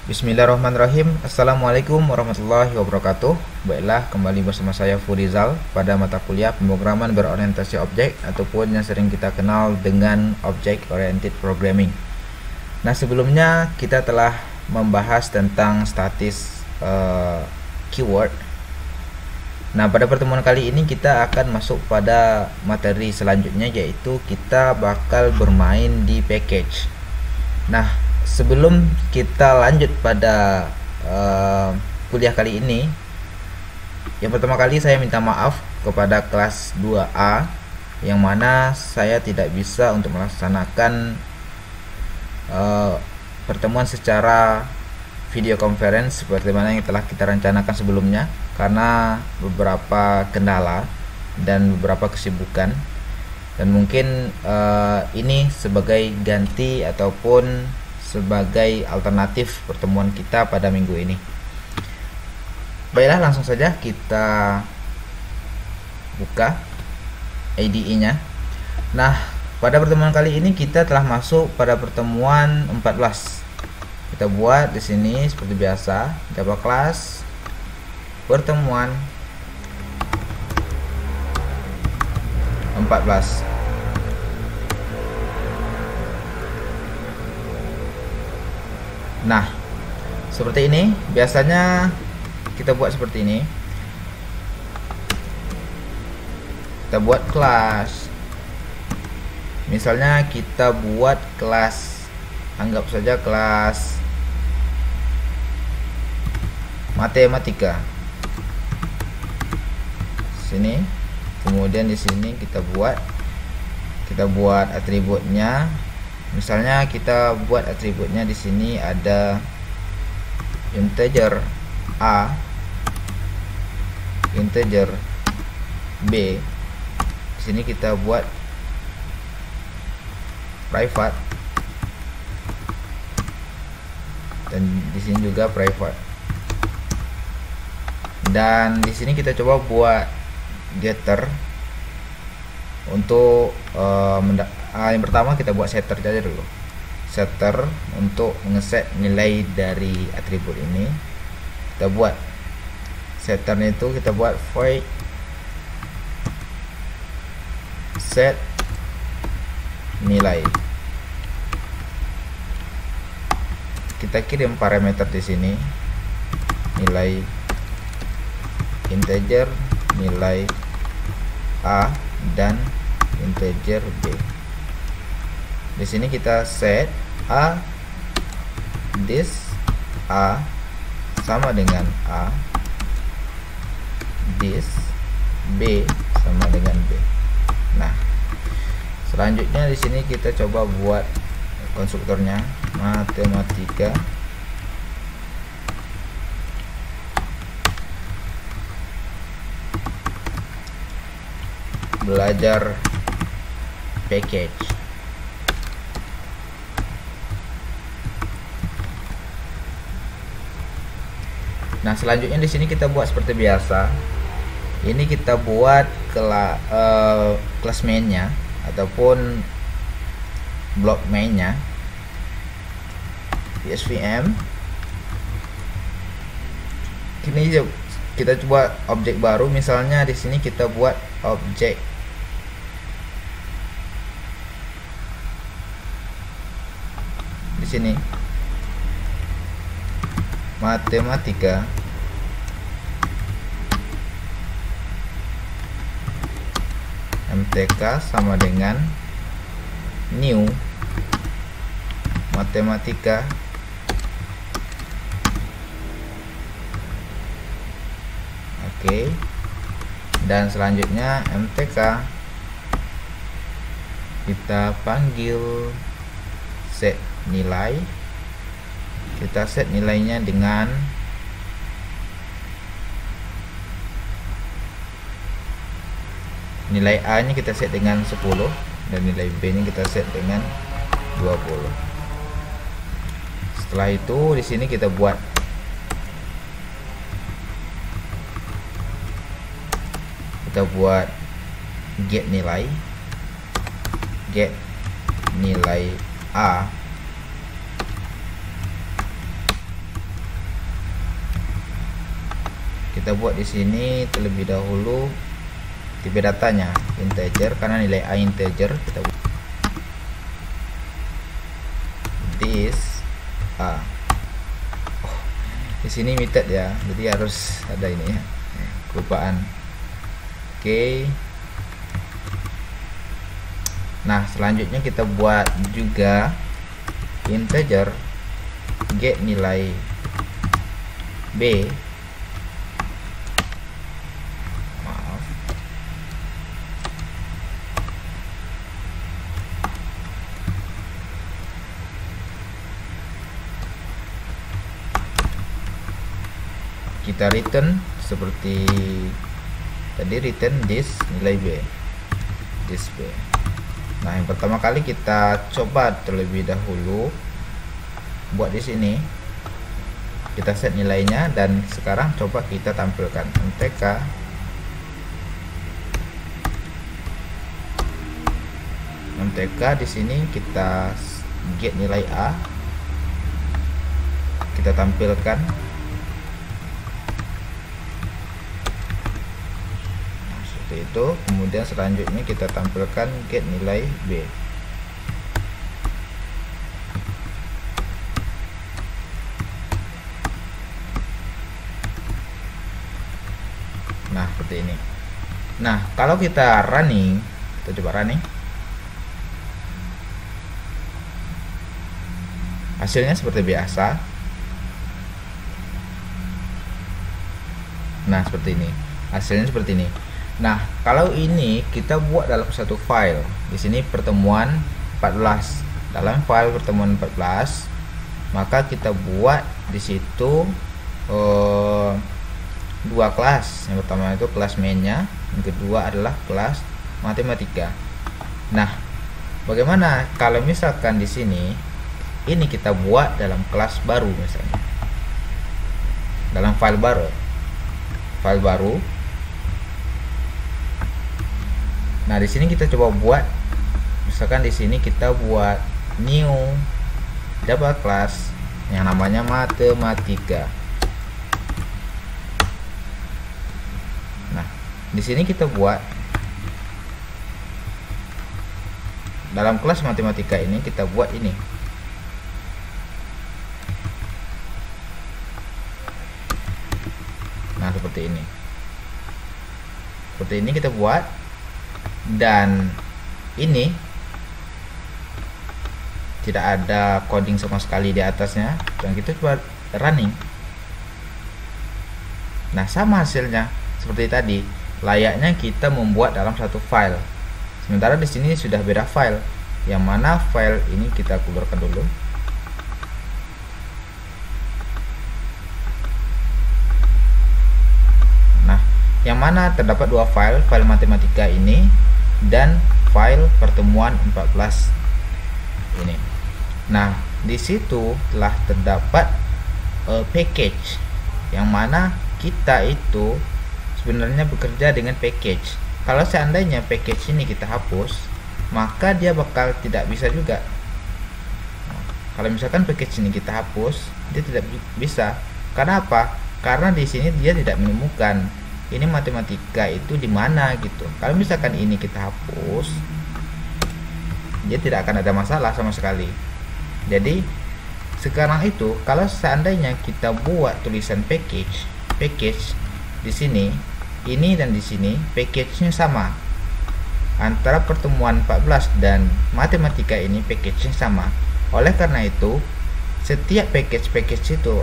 Bismillahirrahmanirrahim. Assalamualaikum warahmatullahi wabarakatuh. Baiklah, kembali bersama saya Furizal pada mata kuliah pemrograman berorientasi objek ataupun yang sering kita kenal dengan Object Oriented Programming. Nah, sebelumnya kita telah membahas tentang statis keyword. Nah, pada pertemuan kali ini kita akan masuk pada materi selanjutnya, yaitu kita bakal bermain di package. Nah, sebelum kita lanjut pada kuliah kali ini, yang pertama kali saya minta maaf kepada kelas 2A yang mana saya tidak bisa untuk melaksanakan pertemuan secara video conference seperti mana yang telah kita rencanakan sebelumnya karena beberapa kendala dan beberapa kesibukan, dan mungkin ini sebagai ganti ataupun sebagai alternatif pertemuan kita pada minggu ini. Baiklah, langsung saja kita buka IDE-nya. Nah, pada pertemuan kali ini kita telah masuk pada pertemuan 14. Kita buat di sini seperti biasa, Java class pertemuan 14. Nah, seperti ini biasanya kita buat seperti ini. Kita buat kelas, misalnya kita buat kelas, anggap saja kelas matematika sini. Kemudian di sini kita buat atributnya. Misalnya kita buat atributnya di sini ada integer A, integer B. Di sini kita buat private, dan di sini juga private. Dan di sini kita coba buat getter untuk yang pertama kita buat setter saja dulu. Setter untuk ngeset nilai dari atribut ini. Kita buat setternya itu kita buat void set nilai. Kita kirim parameter di sini, nilai integer, nilai A, dan integer B. Di sini kita set A, this A sama dengan A, this B sama dengan B. Nah, selanjutnya di sini kita coba buat konstruktornya matematika belajar package. Nah, selanjutnya di sini kita buat seperti biasa. Ini kita buat kelas mainnya ataupun blok mainnya PSVM. Ini kita coba objek baru, misalnya di sini kita buat objek di sini matematika MTK sama dengan new matematika oke. Dan selanjutnya MTK kita panggil set nilai. Kita set nilainya dengan nilai A nya kita set dengan 10 dan nilai B nya kita set dengan 20. Setelah itu di sini kita buat get nilai A kita buat di sini terlebih dahulu tipe datanya integer, karena nilai a integer. Kita buat this a. Di sini method ya, jadi harus ada ini ya, kelupaan. Oke. Nah, selanjutnya kita buat juga integer get nilai b. Maaf. Kita return seperti tadi, return this nilai b, this b. Nah, yang pertama kali kita coba terlebih dahulu buat di sini, kita set nilainya, dan sekarang coba kita tampilkan mtk di sini. Kita get nilai a, kita tampilkan. Itu kemudian selanjutnya kita tampilkan get nilai b. Nah, seperti ini. Nah, kalau kita running, kita coba running, hasilnya seperti biasa. Nah, seperti ini, hasilnya seperti ini. Nah, kalau ini kita buat dalam satu file. Di sini pertemuan 14. Dalam file pertemuan 14, maka kita buat di situ dua kelas. Yang pertama itu kelas mainnya, yang kedua adalah kelas matematika. Nah, bagaimana kalau misalkan di sini ini kita buat dalam kelas baru, misalnya dalam file baru. Nah, di sini kita coba buat, misalkan di sini kita buat new double class yang namanya matematika. Nah, di sini kita buat dalam kelas matematika ini, kita buat ini. Nah, seperti ini. Seperti ini kita buat. Dan ini tidak ada coding sama sekali di atasnya, dan kita coba running. Nah, sama hasilnya seperti tadi, layaknya kita membuat dalam satu file. Sementara di sini sudah beda file, yang mana file ini kita keluarkan dulu. Nah, yang mana terdapat dua file, file matematika ini dan file pertemuan 14 ini. Nah, di situ telah terdapat package, yang mana kita itu sebenarnya bekerja dengan package. Kalau seandainya package ini kita hapus, maka dia bakal tidak bisa juga. Nah, kalau misalkan package ini kita hapus, dia tidak bisa. Karena apa? Karena di sini dia tidak menemukan ini matematika itu di mana gitu. Kalau misalkan ini kita hapus, dia tidak akan ada masalah sama sekali. Jadi sekarang itu kalau seandainya kita buat tulisan package di sini, ini dan di sini package-nya sama. Antara pertemuan 14 dan matematika ini package-nya sama. Oleh karena itu, setiap package itu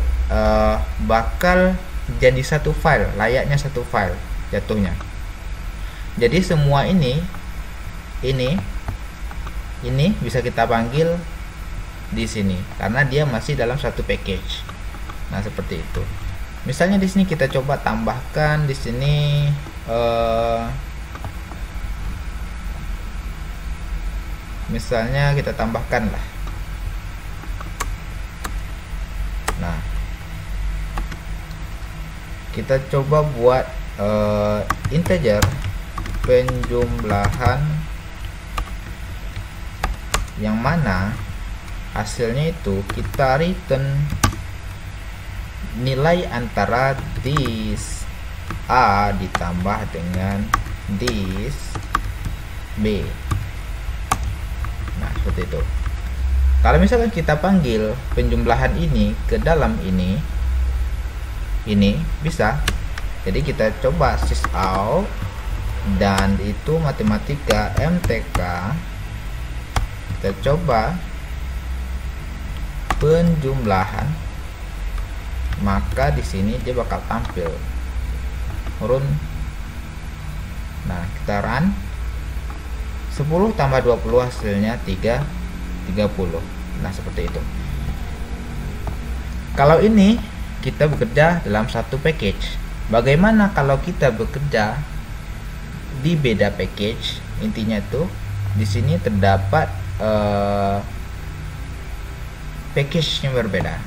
bakal jadi satu file, layaknya satu file jatuhnya. Jadi semua ini bisa kita panggil di sini karena dia masih dalam satu package. Nah, seperti itu. Misalnya di sini kita coba tambahkan di sini misalnya kita tambahkan lah. Nah, kita coba buat integer penjumlahan yang mana hasilnya itu kita return nilai antara this A ditambah dengan this B. Nah, seperti itu. Kalau misalkan kita panggil penjumlahan ini ke dalam ini bisa. Jadi kita coba sysout dan itu matematika MTK. Kita coba penjumlahan, maka di sini dia bakal tampil run. Nah, kita run 10 tambah 20 hasilnya 30. Nah, seperti itu. Kalau ini kita bekerja dalam satu package. Bagaimana kalau kita bekerja di beda package? Intinya tuh di sini terdapat package-nya berbeda.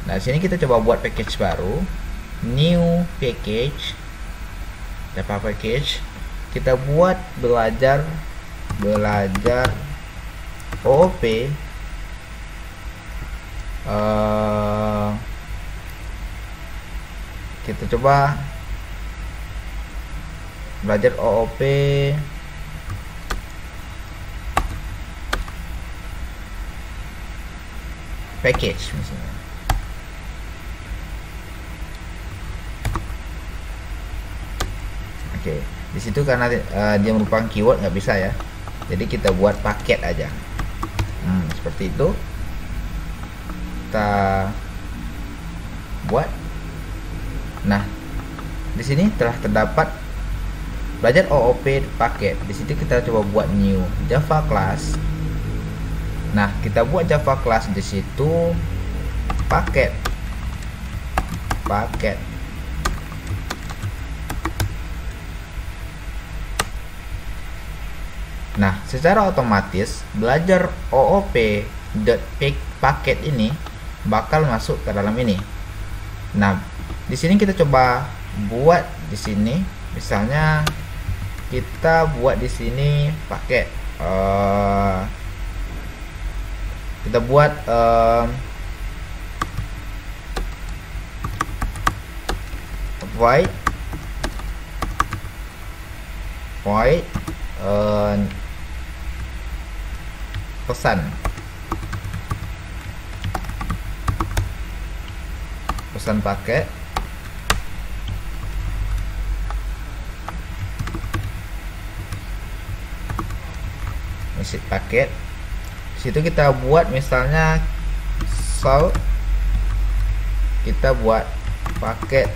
Nah, di sini kita coba buat package baru, new package, Java package. Kita buat belajar OOP kita coba belajar OOP package misalnya. Oke, di situ karena dia merupakan keyword nggak bisa ya. Jadi kita buat paket aja. Seperti itu. Kita buat. Nah, di sini telah terdapat belajar OOP paket. Di situ kita coba buat new Java class. Nah, kita buat Java class di situ paket. Nah, secara otomatis belajar OOP.packet ini bakal masuk ke dalam ini. Nah, di sini kita coba buat di sini, misalnya kita buat di sini pakai kita buat void pesan paket message paket. Situ kita buat misalnya salt, kita buat paket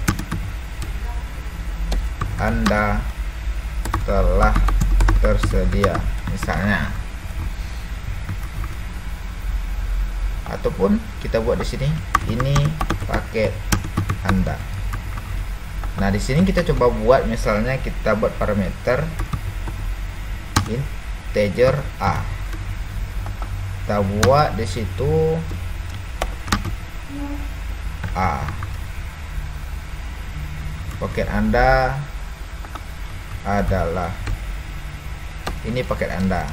Anda telah tersedia misalnya, ataupun kita buat di sini ini paket Anda. Nah, di sini kita coba buat misalnya kita buat parameter integer A. Kita buat di situ A. Paket Anda adalah ini paket Anda.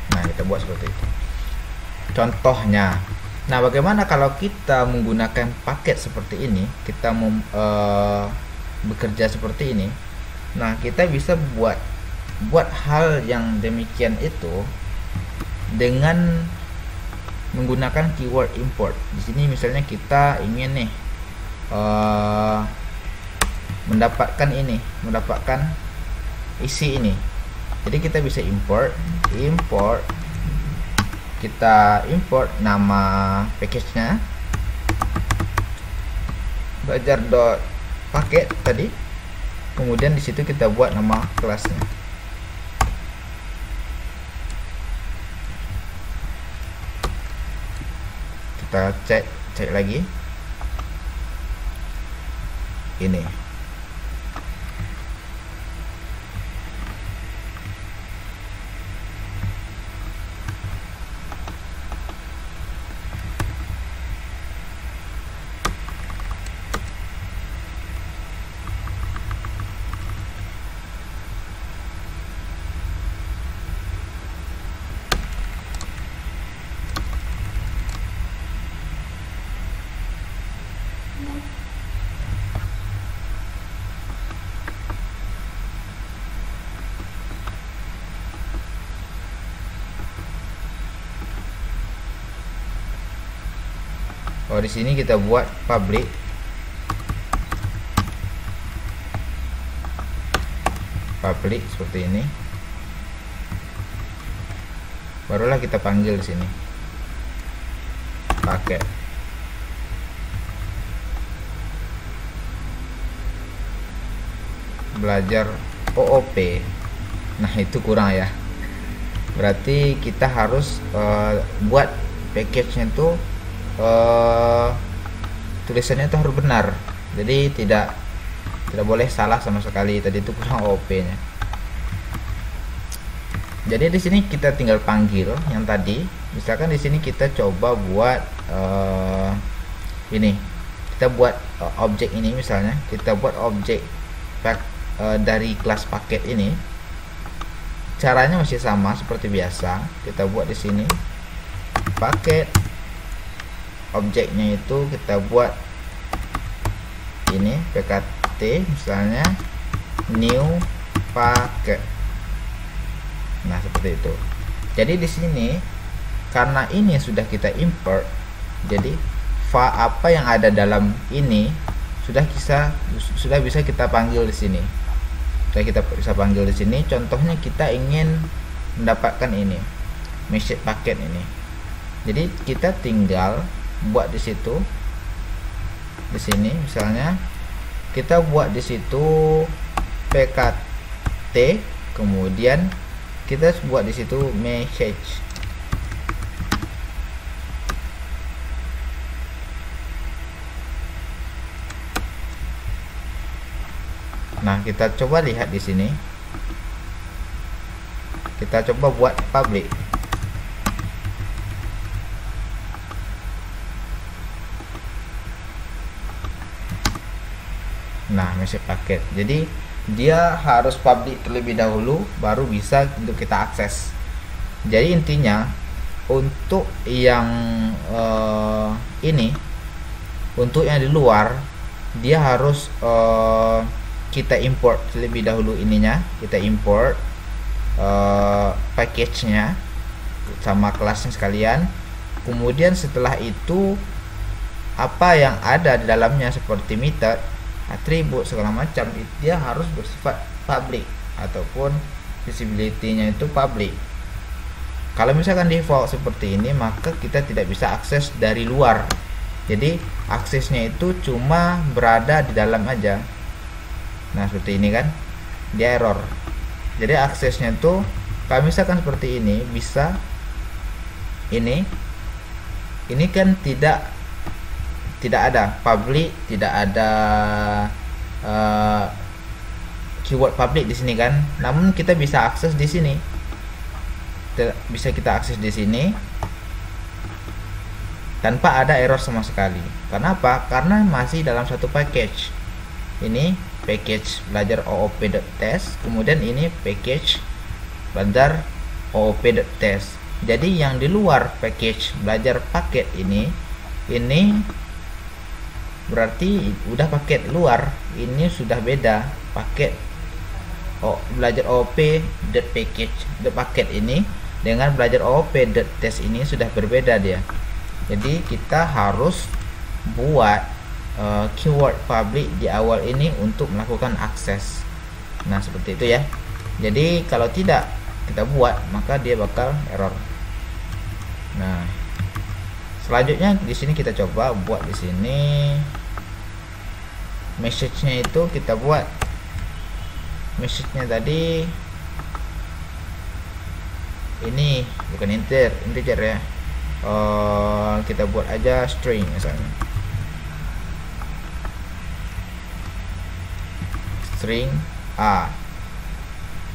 Nah, kita buat seperti itu contohnya. Nah, bagaimana kalau kita menggunakan paket seperti ini, kita bekerja seperti ini. Nah, kita bisa buat hal yang demikian itu dengan menggunakan keyword import. Di sini misalnya kita ingin nih mendapatkan isi ini. Jadi kita bisa import, kita import nama package-nya belajar.paket tadi. Kemudian di situ kita buat nama kelasnya. Kita cek lagi ini. di sini kita buat public seperti ini, barulah kita panggil di sini paket. Belajar OOP. Nah, itu kurang ya. Berarti kita harus buat package-nya itu tulisannya itu harus benar. Jadi tidak boleh salah sama sekali. Tadi itu kurang OOP-nya. Jadi di sini kita tinggal panggil yang tadi. Misalkan di sini kita coba buat ini. Kita buat objek ini, misalnya kita buat objek dari kelas paket ini. Caranya masih sama seperti biasa. Kita buat di sini paket, objeknya itu kita buat ini pkt misalnya new paket. Nah, seperti itu. Jadi di sini karena ini sudah kita import, jadi apa yang ada dalam ini sudah bisa kita panggil di sini. Kita bisa panggil di sini. Contohnya kita ingin mendapatkan ini message paket ini. Jadi kita tinggal buat di situ, di sini misalnya kita buat di situ pkt, kemudian kita buat di situ message. Nah, kita coba lihat di sini. Kita coba buat public. Nah, message paket. Jadi dia harus public terlebih dahulu, baru bisa untuk kita akses. Jadi intinya untuk yang ini, untuk yang di luar, dia harus kita import terlebih dahulu ininya. Kita import package-nya sama kelasnya sekalian. Kemudian setelah itu apa yang ada di dalamnya seperti method, atribut segala macam, dia harus bersifat public ataupun visibility-nya itu public. Kalau misalkan default seperti ini, maka kita tidak bisa akses dari luar. Jadi aksesnya itu cuma berada di dalam aja. Nah, seperti ini kan, dia error. Jadi aksesnya itu kalau misalkan seperti ini bisa ini kan tidak ada public, tidak ada keyword public di sini kan. Namun kita bisa akses di sini. Bisa kita akses di sini tanpa ada error sama sekali. Kenapa? Karena masih dalam satu package. Ini package belajar OOP.test, kemudian ini package belajar OOP.test. Jadi yang di luar package belajar paket ini berarti udah paket luar. Ini sudah beda paket belajar OOP.package.paket ini dengan belajar OOP.test ini sudah berbeda dia. Jadi kita harus buat keyword public di awal ini untuk melakukan akses. Nah, seperti itu ya. Jadi kalau tidak kita buat, maka dia bakal error. Nah, selanjutnya di sini kita coba buat di sini message-nya itu kita buat message-nya tadi ini bukan integer ya. Kita buat aja string misalnya. String A.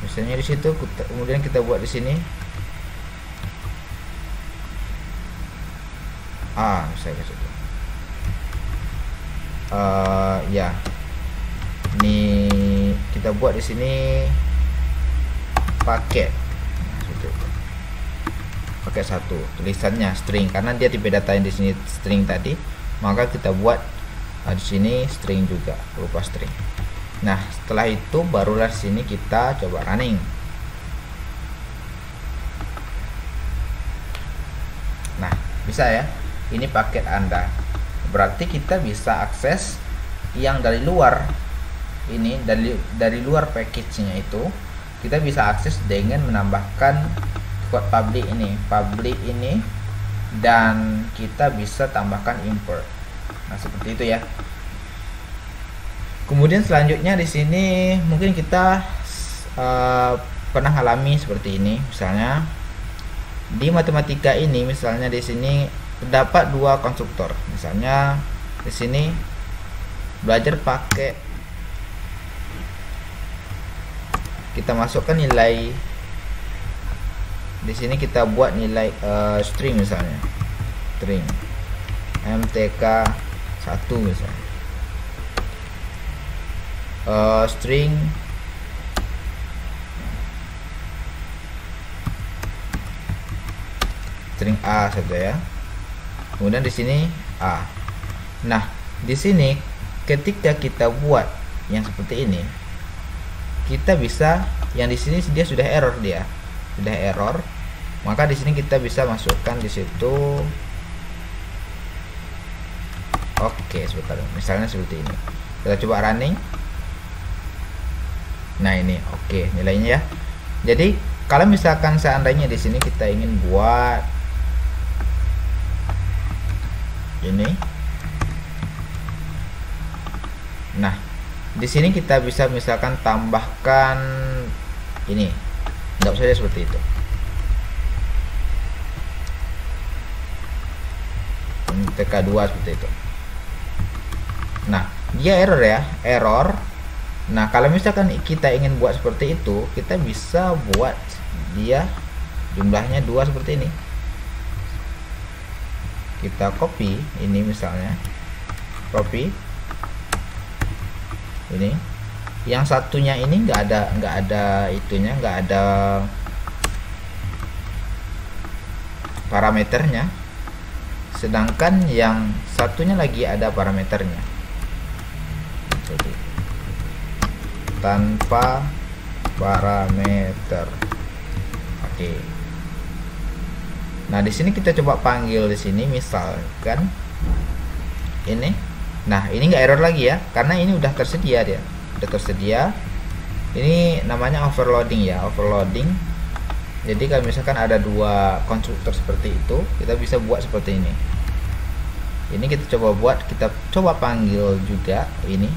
Misalnya di situ, kemudian kita buat di sini A misalnya situ. Ya. Ini kita buat di sini paket. Pakai satu tulisannya string karena dia dibedatain di sini string tadi, maka kita buat di sini string juga berupa string. Nah, setelah itu barulah sini kita coba running. Nah, bisa ya. Ini paket Anda. berarti kita bisa akses yang dari luar ini, dari luar package-nya itu kita bisa akses dengan menambahkan code public ini, dan kita bisa tambahkan import. Nah, seperti itu ya. Kemudian selanjutnya di sini mungkin kita pernah alami seperti ini. Misalnya di matematika ini, misalnya di sini terdapat dua konstruktor. Misalnya di sini belajar pakai, kita masukkan nilai di sini, kita buat nilai string, misalnya string MTK 1 misalnya, string A saja ya. Kemudian di sini A. Nah, di sini ketika kita buat yang seperti ini, kita bisa, yang di sini dia sudah error, maka di sini kita bisa masukkan di situ. Oke, sebentar. Misalnya seperti ini. Kita coba running. Nah, ini oke nilainya ya. Jadi kalau misalkan seandainya di sini kita ingin buat ini, nah di sini kita bisa misalkan tambahkan ini, nggak usah seperti itu. TK2 seperti itu. Nah, dia error ya, error. Nah, kalau misalkan kita ingin buat seperti itu, kita bisa buat dia jumlahnya 2 seperti ini. Kita copy ini, misalnya copy ini, yang satunya ini nggak ada itunya, nggak ada parameternya, sedangkan yang satunya lagi ada parameternya. Jadi tanpa parameter. Oke. Nah, di sini kita coba panggil di sini, misalkan ini. Nah, ini nggak error lagi ya, karena ini udah tersedia, dia udah tersedia. Ini namanya overloading ya, overloading. Jadi kalau misalkan ada dua konstruktor seperti itu, kita bisa buat seperti ini. Ini kita coba buat, kita coba panggil juga ini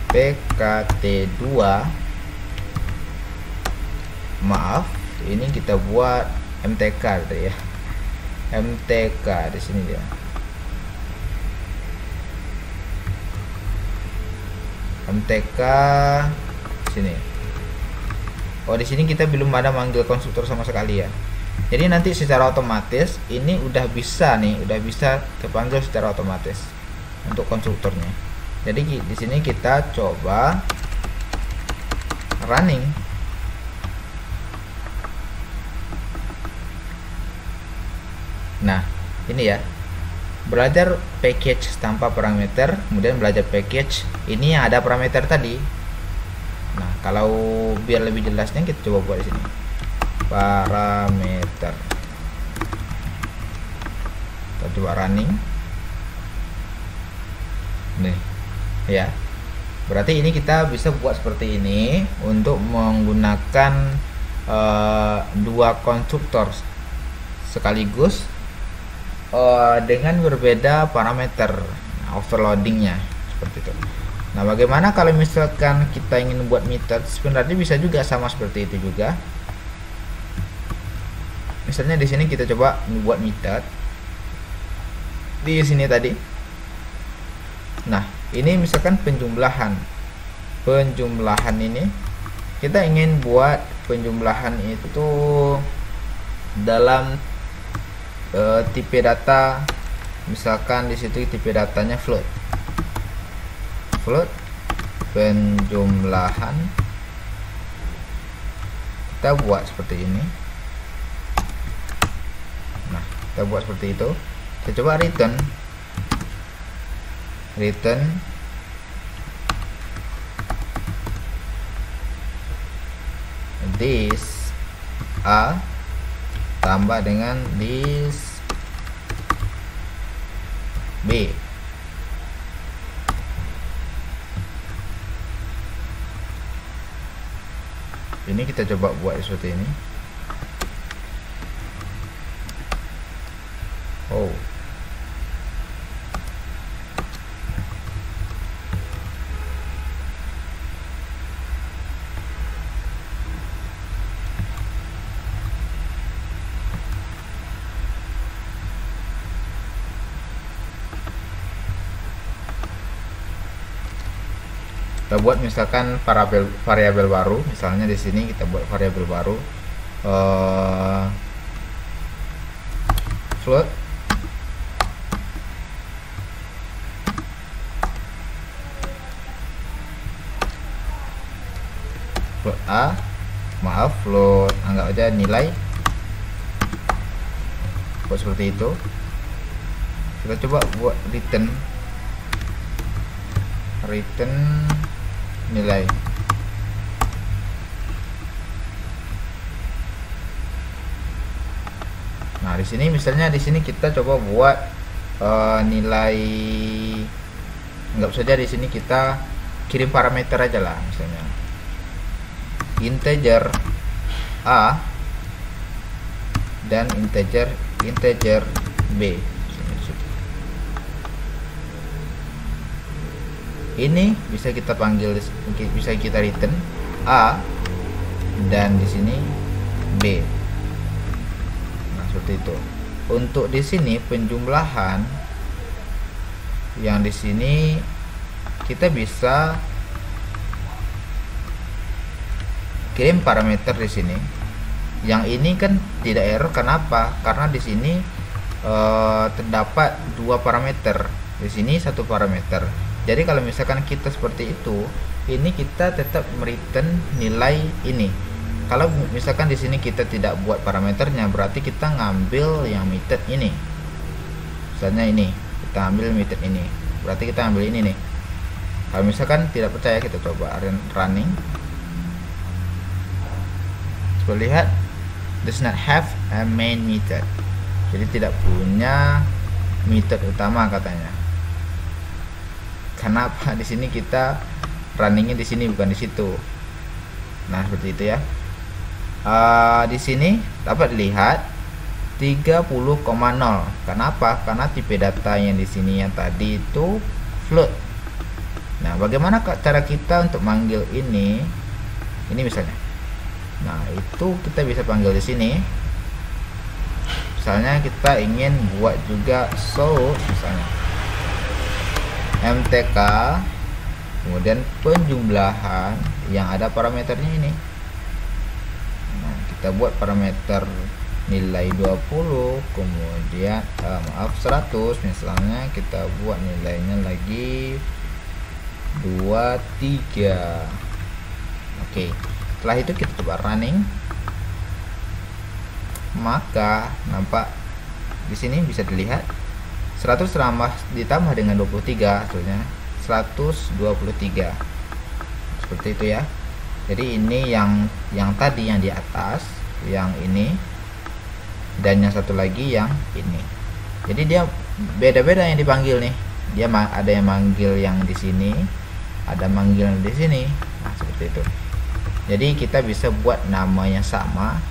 PKT2. Maaf, ini kita buat MTK gitu ya. MTK di sini dia. MTK sini. Oh, di sini kita belum ada manggil konstruktor sama sekali ya. Jadi nanti secara otomatis ini udah bisa nih, udah bisa terpanggil secara otomatis untuk konstruktornya. Jadi di sini kita coba running. Nah, ini ya, belajar package tanpa parameter, kemudian belajar package ini yang ada parameter tadi. Nah, kalau biar lebih jelasnya kita coba buat di sini parameter. Kita coba running. Nih ya, berarti ini kita bisa buat seperti ini untuk menggunakan dua konstruktor sekaligus dengan berbeda parameter overloadingnya seperti itu. Nah, bagaimana kalau misalkan kita ingin buat method? Sebenarnya bisa juga sama seperti itu juga. Misalnya di sini kita coba membuat method di sini tadi. Nah, ini misalkan penjumlahan ini kita ingin buat penjumlahan itu dalam tipe data, misalkan di situ tipe datanya float penjumlahan. Kita buat seperti ini. Nah, kita buat seperti itu. Kita coba return this tambah dengan list B. Ini kita coba buat seperti ini. Oh, kita buat misalkan variabel baru. Misalnya di sini kita buat variabel baru, float A, float anggap aja nilai, buat seperti itu. Kita coba buat return nilai. Nah, di sini misalnya di sini kita coba buat nilai, anggap saja di sini kita kirim parameter aja lah, misalnya integer A dan integer B. Ini bisa kita panggil, bisa kita return A dan di sini B. Nah, seperti itu. Untuk di sini penjumlahan yang di sini kita bisa kirim parameter di sini. Yang ini kan tidak error, kenapa? Karena di sini terdapat dua parameter. Di sini satu parameter. Jadi kalau misalkan kita seperti itu, ini kita tetap return nilai ini. Kalau misalkan di sini kita tidak buat parameternya, berarti kita ngambil yang method ini. Misalnya ini, kita ambil method ini. Berarti kita ambil ini nih. Kalau misalkan tidak percaya, kita coba running. Coba lihat, does not have a main method. Jadi tidak punya method utama katanya. Kenapa di sini kita runningnya di sini bukan di situ? Nah, seperti itu ya. Di sini dapat dilihat 30,0. Kenapa? Karena tipe data yang di sini yang tadi itu float. Nah, bagaimana cara kita untuk manggil ini? Ini misalnya. Nah, itu kita bisa panggil di sini. Misalnya kita ingin buat juga show, misalnya MTK, kemudian penjumlahan yang ada parameternya ini. Nah, kita buat parameter nilai 20, kemudian 100, misalnya kita buat nilainya lagi 23. Oke, setelah itu kita coba running, maka nampak di sini bisa dilihat 100 ditambah dengan 23, hasilnya 123. Seperti itu ya. Jadi ini yang tadi yang di atas, yang ini, dan yang satu lagi yang ini. Jadi dia beda-beda yang dipanggil nih. Dia ada yang manggil yang di sini, ada manggil di sini. Nah, seperti itu. Jadi kita bisa buat nama yang sama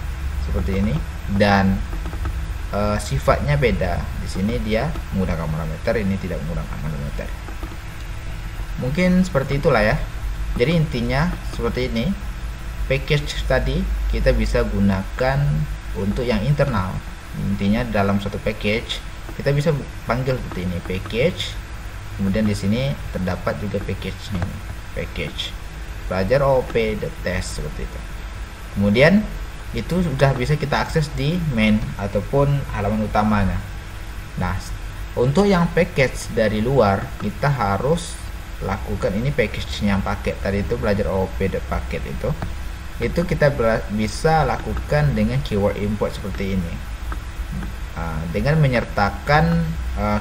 seperti ini dan sifatnya beda. Di sini dia menggunakan parameter, ini tidak menggunakan parameter. Mungkin seperti itulah ya. Jadi intinya seperti ini. Package tadi kita bisa gunakan untuk yang internal. Intinya dalam satu package kita bisa panggil seperti ini, package. Kemudian di sini terdapat juga package ini, package pelajar OP the test, seperti itu. Kemudian itu sudah bisa kita akses di main ataupun halaman utamanya. Nah, untuk yang package dari luar kita harus lakukan ini, package yang paket tadi itu belajar OP the paket itu kita bisa lakukan dengan keyword import seperti ini. Dengan menyertakan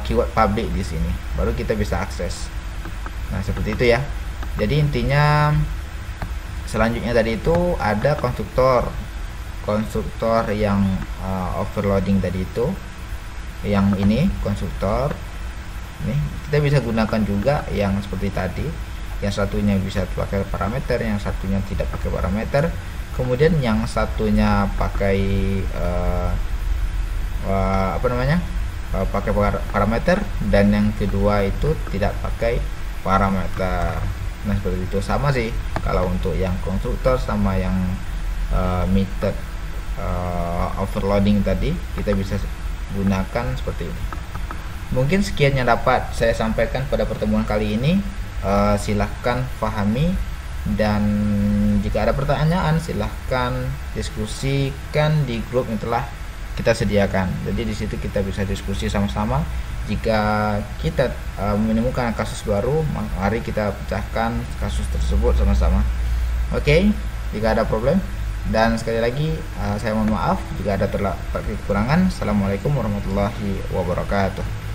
keyword public di sini baru kita bisa akses. Nah, seperti itu ya. Jadi intinya selanjutnya tadi itu ada konstruktor. konstruktor yang overloading tadi itu, yang ini konstruktor nih, kita bisa gunakan juga yang seperti tadi, yang satunya bisa pakai parameter, yang satunya tidak pakai parameter, kemudian yang satunya pakai pakai parameter, dan yang kedua itu tidak pakai parameter. Nah seperti itu, sama sih kalau untuk yang konstruktor sama yang method overloading tadi, kita bisa gunakan seperti ini. Mungkin sekian yang dapat saya sampaikan pada pertemuan kali ini. Silahkan pahami, dan jika ada pertanyaan silahkan diskusikan di grup yang telah kita sediakan. Jadi di situ kita bisa diskusi sama-sama. Jika kita menemukan kasus baru, mari kita pecahkan kasus tersebut sama-sama. Oke, jika ada problem, dan sekali lagi saya mohon maaf jika ada terdapat kekurangan. Assalamualaikum warahmatullahi wabarakatuh.